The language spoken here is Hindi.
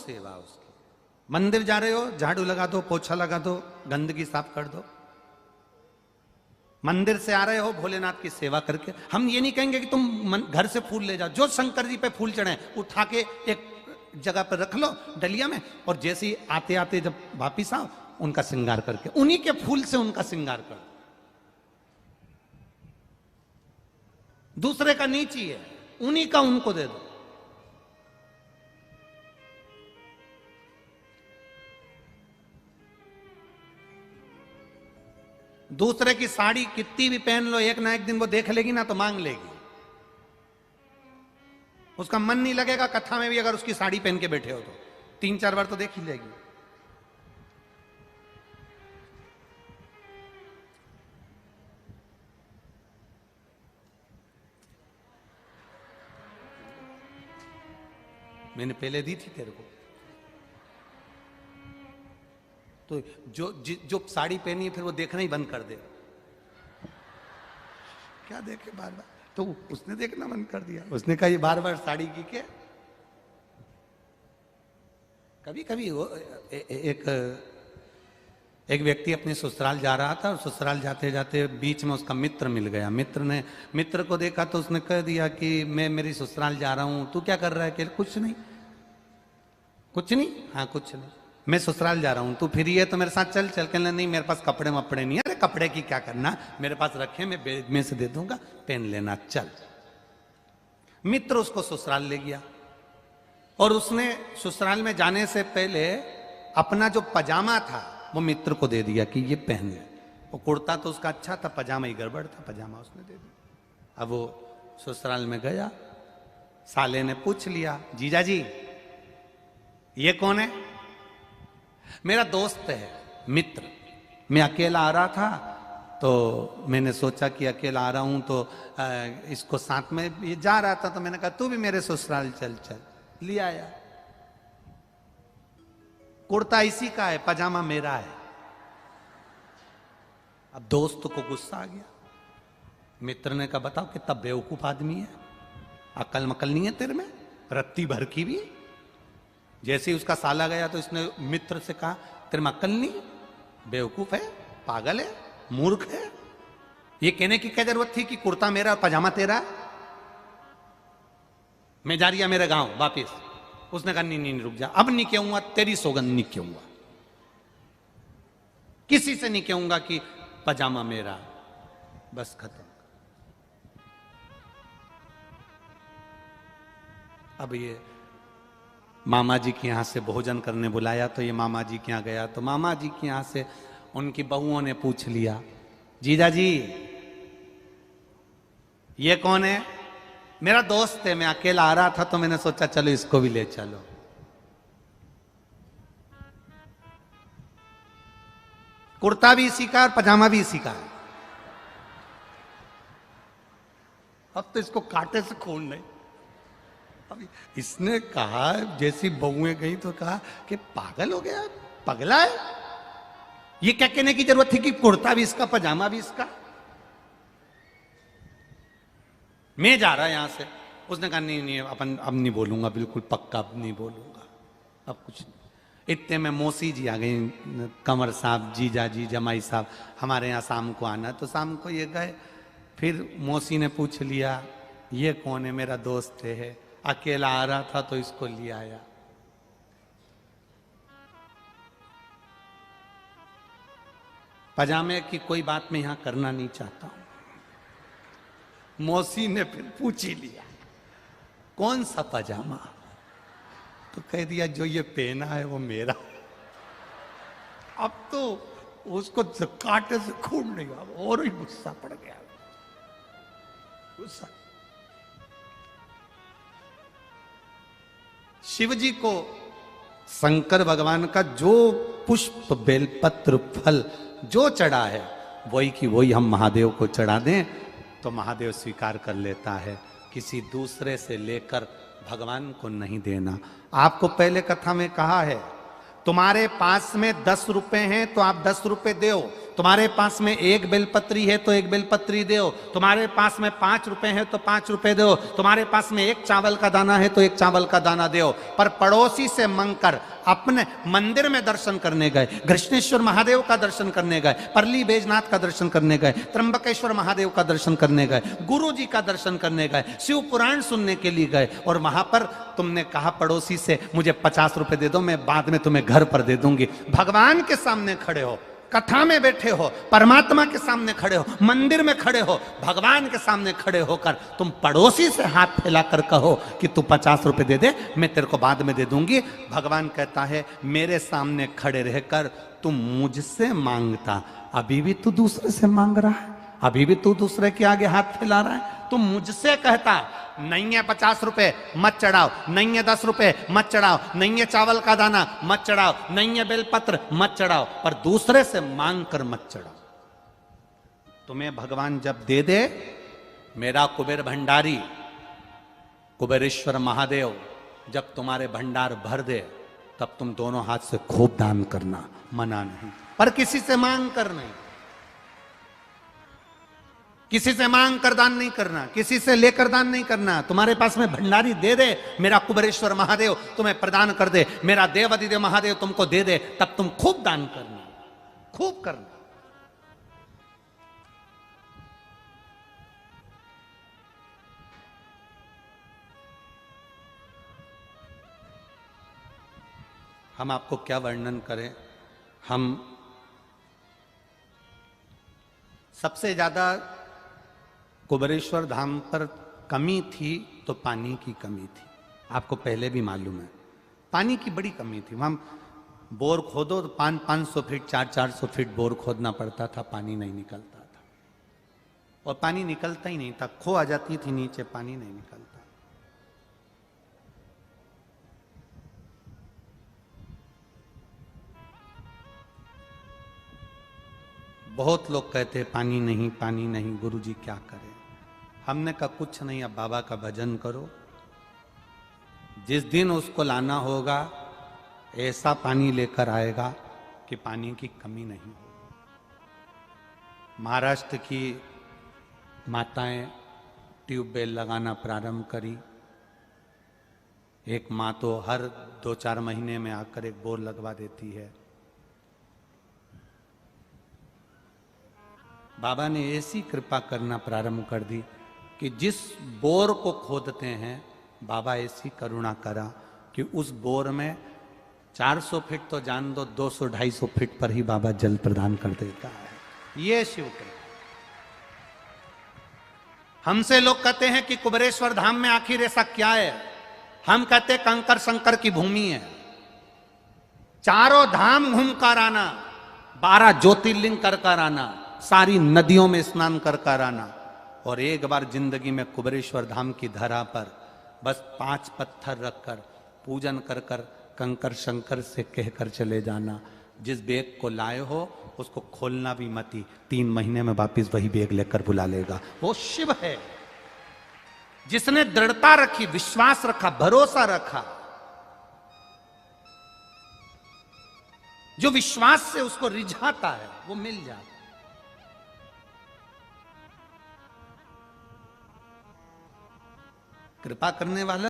सेवा उसकी। मंदिर जा रहे हो, झाड़ू लगा दो, पोछा लगा दो, गंदगी साफ कर दो। मंदिर से आ रहे हो, भोलेनाथ की सेवा करके। हम ये नहीं कहेंगे कि तुम घर से फूल ले जाओ, जो शंकर जी पे फूल चढ़े उठा के एक जगह पर रख लो डलिया में, और जैसे ही आते आते जब वापिस आओ उनका श्रृंगार करके, उन्हीं के फूल से उनका श्रृंगार कर। दूसरे का नहीं चाहिए, उन्हीं का उनको दे दो। दूसरे की साड़ी कितनी भी पहन लो, एक ना एक दिन वो देख लेगी ना तो मांग लेगी। उसका मन नहीं लगेगा कथा में भी, अगर उसकी साड़ी पहन के बैठे हो तो 3-4 बार तो देख ही लेगी। मैंने पहले दी थी तेरे को। तो जो साड़ी पहनी है फिर वो देखना ही बंद कर दे। क्या देखे बार बार, तो उसने देखना बंद कर दिया। उसने कहा ये बार बार साड़ी की के। कभी कभी वो एक व्यक्ति अपने ससुराल जा रहा था, और ससुराल जाते जाते बीच में उसका मित्र मिल गया। मित्र को देखा तो उसने कह दिया कि मैं मेरी ससुराल जा रहा हूं, तू क्या कर रहा है? कि कुछ नहीं। कुछ नहीं? हाँ कुछ नहीं, मैं ससुराल जा रहा हूं, तू फ्री है तो मेरे साथ चल। चल के नहीं, मेरे पास कपड़े वपड़े नहीं है। अरे कपड़े की क्या करना, मेरे पास रखे, मैं बैग में से दे दूंगा, पहन लेना, चल। मित्र उसको ससुराल ले गया, और उसने ससुराल में जाने से पहले अपना जो पजामा था वो मित्र को दे दिया कि ये पहन ले। वो कुर्ता तो उसका अच्छा था, पजामा ही गड़बड़ था, पजामा उसने दे दिया। अब वो ससुराल में गया, साले ने पूछ लिया, जीजा जी ये कौन है? मेरा दोस्त है, मित्र। मैं अकेला आ रहा था तो मैंने सोचा कि अकेला आ रहा हूं तो इसको साथ में, ये जा रहा था तो मैंने कहा तू भी मेरे ससुराल चल। चल लिया आया। कुर्ता इसी का है, पजामा मेरा है। अब दोस्त को गुस्सा आ गया। मित्र ने कहा बताओ कितना बेवकूफ आदमी है, अकल मकल नहीं है तेरे में, रत्ती भर की भी। जैसे ही उसका साला गया तो इसने मित्र से कहा तेरे में अक्ल नहीं, बेवकूफ है, पागल है, मूर्ख है। ये कहने की क्या जरूरत थी कि कुर्ता मेरा और पजामा तेरा? मैं जा रही है मेरे गांव वापिस। उसने कहा नहीं रुक जा, अब नहीं कहूंगा, तेरी सौगंध नहीं कहूंगा, किसी से नहीं कहूंगा कि पजामा मेरा, बस खत्म। अब ये मामा जी के यहां से भोजन करने बुलाया, तो ये मामा जी के यहां गया, तो मामा जी के यहां से उनकी बहुओं ने पूछ लिया, जीजा जी ये कौन है? मेरा दोस्त है, मैं अकेला आ रहा था तो मैंने सोचा चलो इसको भी ले चलो। कुर्ता भी इसी का और पजामा भी इसी का है। अब तो इसको कांटे से खून नहीं। अब इसने कहा, जैसी बहुएं गई तो कहा कि पागल हो गया, पगला है। ये क्या कहने की जरूरत थी कि कुर्ता भी इसका पजामा भी इसका? मैं जा रहा यहां से। उसने कहा नहीं अपन अब नहीं बोलूंगा, बिल्कुल पक्का अब नहीं बोलूंगा, अब कुछ नहीं। इतने में मौसी जी आ गई, कंवर साहब, जीजा जी, जमाई साहब, हमारे यहाँ शाम को आना। तो शाम को ये गए। फिर मौसी ने पूछ लिया ये कौन है? मेरा दोस्त है, अकेला आ रहा था तो इसको ले आया। पजामे की कोई बात मैं यहां करना नहीं चाहता हूं। मौसी ने फिर पूछ ही लिया कौन सा पजामा? तो कह दिया जो ये पहना है वो मेरा। अब तो उसको कांटे से खून नहीं हुआ, और ही गुस्सा पड़ गया। गुस्सा। शिव जी को शंकर भगवान का जो पुष्प, बेलपत्र, फल जो चढ़ा है वही की वही हम महादेव को चढ़ा दें तो महादेव स्वीकार कर लेता है। किसी दूसरे से लेकर भगवान को नहीं देना। आपको पहले कथा में कहा है तुम्हारे पास में 10 रुपए हैं तो आप 10 रुपए दो, तुम्हारे पास में एक बेलपत्री है तो एक बेलपत्री दो, तुम्हारे पास में 5 रुपए है तो 5 रुपए दो, तुम्हारे पास में एक चावल का दाना है तो एक चावल का दाना दो। पर पड़ोसी से मांगकर अपने मंदिर में दर्शन करने गए, कृष्णेश्वर महादेव का दर्शन करने गए, परली बैजनाथ का दर्शन करने गए, त्र्यंबकेश्वर महादेव का दर्शन करने गए, गुरु जी का दर्शन करने गए, शिव पुराण सुनने के लिए गए, और वहां पर तुमने कहा पड़ोसी से मुझे 50 रुपए दे दो, मैं बाद में तुम्हें घर पर दे दूंगी। भगवान के सामने खड़े हो, कथा में बैठे हो, परमात्मा के सामने खड़े हो, मंदिर में खड़े हो, भगवान के सामने खड़े होकर तुम पड़ोसी से हाथ फैलाकर कहो कि तू 50 रुपए दे दे, मैं तेरे को बाद में दे दूंगी। भगवान कहता है मेरे सामने खड़े रहकर तुम मुझसे मांगता, अभी भी तू दूसरे से मांग रहा है, अभी भी तू दूसरे के आगे हाथ फैला रहा है। तुम मुझसे कहता नहीं है 50 रुपए मत चढ़ाओ, नहीं है 10 रुपए मत चढ़ाओ, नहीं है चावल का दाना मत चढ़ाओ, नहीं है बेलपत्र मत चढ़ाओ, पर दूसरे से मांग कर मत चढ़ाओ। तुम्हें भगवान जब दे दे, मेरा कुबेर भंडारी कुबेरेश्वर महादेव जब तुम्हारे भंडार भर दे, तब तुम दोनों हाथ से खूब दान करना, मना नहीं, पर किसी से मांग कर नहीं, किसी से मांग कर दान नहीं करना, किसी से लेकर दान नहीं करना। तुम्हारे पास में भंडारी दे दे, मेरा कुबेरेश्वर महादेव तुम्हें प्रदान कर दे, मेरा देव अधिदेव महादेव तुमको दे दे, तब तुम खूब दान करना, खूब करना। हम आपको क्या वर्णन करें। हम सबसे ज्यादा कुबेरेश्वर धाम पर कमी थी तो पानी की कमी थी, आपको पहले भी मालूम है, पानी की बड़ी कमी थी। हम बोर खोदो तो 500 फीट 400 फीट बोर खोदना पड़ता था, पानी नहीं निकलता था, और पानी निकलता ही नहीं था, खो आ जाती थी नीचे, पानी नहीं निकलता। बहुत लोग कहते हैं पानी नहीं, पानी नहीं, गुरुजी क्या करें। हमने कहा कुछ नहीं, अब बाबा का भजन करो, जिस दिन उसको लाना होगा ऐसा पानी लेकर आएगा कि पानी की कमी नहीं होगी। महाराष्ट्र की माताएं ट्यूबवेल लगाना प्रारंभ करी। एक माँ तो हर 2-4 महीने में आकर एक बोर लगवा देती है। बाबा ने ऐसी कृपा करना प्रारंभ कर दी कि जिस बोर को खोदते हैं, बाबा ऐसी करुणा करा कि उस बोर में 400 फीट तो जान दो, 200-250 फीट पर ही बाबा जल प्रदान कर देता है। ये शिव कृपा। हमसे लोग कहते हैं कि कुबेरेश्वर धाम में आखिर ऐसा क्या है। हम कहते कंकर शंकर की भूमि है, चारों धाम घूम कर आना, 12 ज्योतिर्लिंग कर कर आना, सारी नदियों में स्नान कर कर आना, और एक बार जिंदगी में कुबेरेश्वर धाम की धरा पर बस 5 पत्थर रखकर पूजन कर कर कंकर शंकर से कहकर चले जाना, जिस बैग को लाए हो उसको खोलना भी मती, 3 महीने में वापिस वही बैग लेकर बुला लेगा। वो शिव है जिसने दृढ़ता रखी, विश्वास रखा, भरोसा रखा, जो विश्वास से उसको रिझाता है वो मिल जाता। कृपा करने वाला